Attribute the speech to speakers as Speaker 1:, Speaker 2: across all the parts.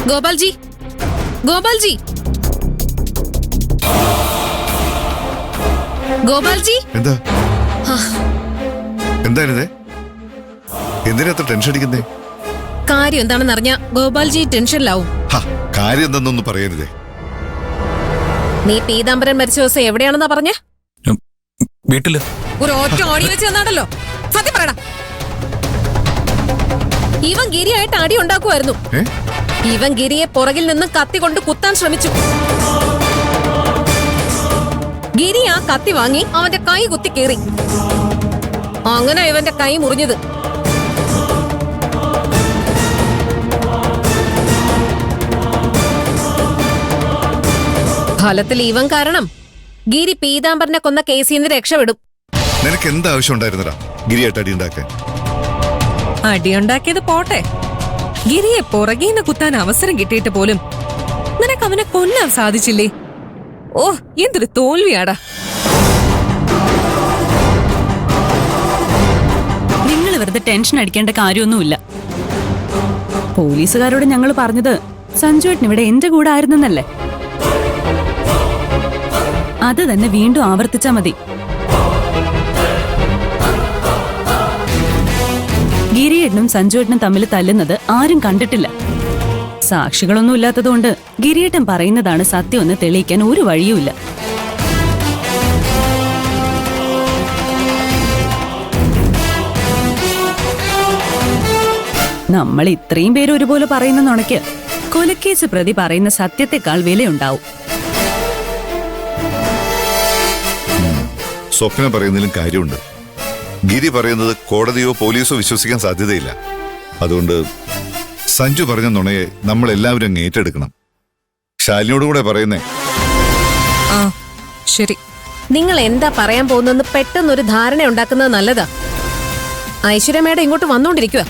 Speaker 1: ഗോപാൽജി, ഗോപാൽജി, ഗോപാൽജി.
Speaker 2: എന്താ എന്തായിരുന്നേ? എന്തിനാ അത്ര ടെൻഷൻ അടിക്കുന്നേ?
Speaker 1: കാര്യം എന്താണെന്ന് അറിഞ്ഞ ഗോപാൽജി ടെൻഷനിലാവും.
Speaker 2: കാര്യം എന്താണെന്നൊന്നും പറയരുതേ.
Speaker 1: നീ പീതാംബരൻ മരിച്ച ദിവസം എവിടെയാണെന്നാ പറഞ്ഞ?
Speaker 3: വീട്ടില്.
Speaker 1: ഒരു ഒറ്റ ഓടി വെച്ച് തന്നാണല്ലോ. സത്യം പറയടാ. ഇവൻ ഗിരിയായിട്ട് അടി ഉണ്ടാക്കുമായിരുന്നു. ഇവൻ ഗിരിയെ പുറകിൽ നിന്ന് കത്തി കൊണ്ട് കുത്താൻ ശ്രമിച്ചു. ഗിരി ആ കത്തി വാങ്ങി അവന്റെ കൈ കുത്തി കീറി. അങ്ങനെ ഇവന്റെ കൈ മുറിഞ്ഞത്. ഫലത്തിൽ ഇവൻ കാരണം ഗിരി പീതാംബരനെ കൊന്ന കേസിൽ നിന്ന് രക്ഷപ്പെടും.
Speaker 2: നിനക്ക് എന്താ ആവശ്യം ഉണ്ടായിരുന്നടാ ഗിരിയായിട്ട് അടി ഉണ്ടാക്കാൻ?
Speaker 4: അടിയുണ്ടാക്കിയത് പോട്ടെ, ഗിരിയെ പുറകീന്ന് കുത്താൻ അവസരം കിട്ടിയിട്ട് പോലും നിനക്ക് അവനെ കൊല്ലാൻ സാധിച്ചില്ലേ? ഓ, എന്തൊരു തോൽവിയാടാ.
Speaker 5: നിങ്ങൾ വെറുതെ ടെൻഷൻ അടിക്കേണ്ട കാര്യമൊന്നുമില്ല. പോലീസുകാരോട് ഞങ്ങൾ പറഞ്ഞത് സഞ്ജുവേട്ടൻ ഇവിടെ എന്റെ കൂടെ ആയിരുന്നല്ലേ. അത് തന്നെ വീണ്ടും ആവർത്തിച്ചാ മതി. ഗിരിയേട്ടനും സഞ്ജുവേട്ടനും തമ്മിൽ തല്ലുന്നത് ആരും കണ്ടിട്ടില്ല. സാക്ഷികളൊന്നും ഇല്ലാത്തതുകൊണ്ട് ഗിരിയേട്ടൻ പറയുന്നതാണ് സത്യമെന്ന് തെളിയിക്കാൻ ഒരു വഴിയുമില്ല. നമ്മൾ ഇത്രയും പേര് ഒരുപോലെ പറയുന്ന നുണയ്ക്ക് കൊലക്കേസ് പ്രതി പറയുന്ന സത്യത്തെക്കാൾ വിലയുണ്ടാവും.
Speaker 2: സ്വപ്നം പറയുന്നതിലും കാര്യമുണ്ട്. ഗിരി പറയുന്നത് കോടതിയോ പോലീസോ വിശ്വസിക്കാൻ സാധ്യതയില്ല. അതുകൊണ്ട് സഞ്ജു പറഞ്ഞ നുണയെ നമ്മൾ എല്ലാവരും അങ്ങ് ഏറ്റെടുക്കണം. ശാലിനോടും കൂടെ പറയുന്നേ.
Speaker 4: ആ ശരി.
Speaker 1: നിങ്ങൾ എന്താ പറയാൻ പോകുന്നെന്ന് പെട്ടെന്നൊരു ധാരണ ഉണ്ടാക്കുന്നത് നല്ലതാ. ഐശ്വര്യമേടെ ഇങ്ങോട്ട് വന്നോണ്ടിരിക്കുക.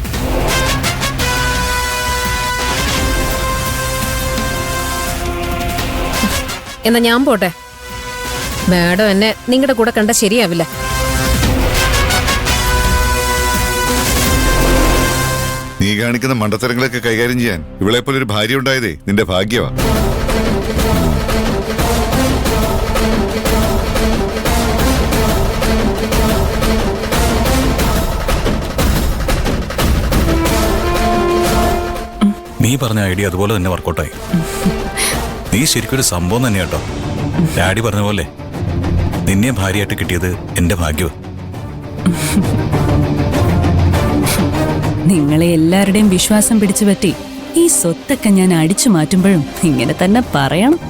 Speaker 1: എന്നാ ഞാൻ പോട്ടെ. മേഡം എന്നെ നിങ്ങളുടെ കൂടെ കണ്ട ശരിയാവില്ല.
Speaker 2: നീ കാണിക്കുന്ന മണ്ടത്തരങ്ങളൊക്കെ കൈകാര്യം ചെയ്യാൻ ഇവളെപ്പോലെ ഒരു ഭാര്യ ഉണ്ടായതേ നിന്റെ ഭാഗ്യവാ.
Speaker 3: നീ പറഞ്ഞ ഐഡിയ അതുപോലെ തന്നെ വർക്കൗട്ടായി. നീ ശരിക്കൊരു സംഭവം തന്നെ കേട്ടോ. ഡാഡി പറഞ്ഞ പോലെ നിന്നെ ഭാര്യയായിട്ട് കിട്ടിയത് എന്റെ ഭാഗ്യവും.
Speaker 5: നിങ്ങളെ എല്ലാവരുടെയും വിശ്വാസം പിടിച്ചു പറ്റി ഈ സ്വത്തൊക്കെ ഞാൻ അടിച്ചു മാറ്റുമ്പോഴും ഇങ്ങനെ തന്നെ പറയണം.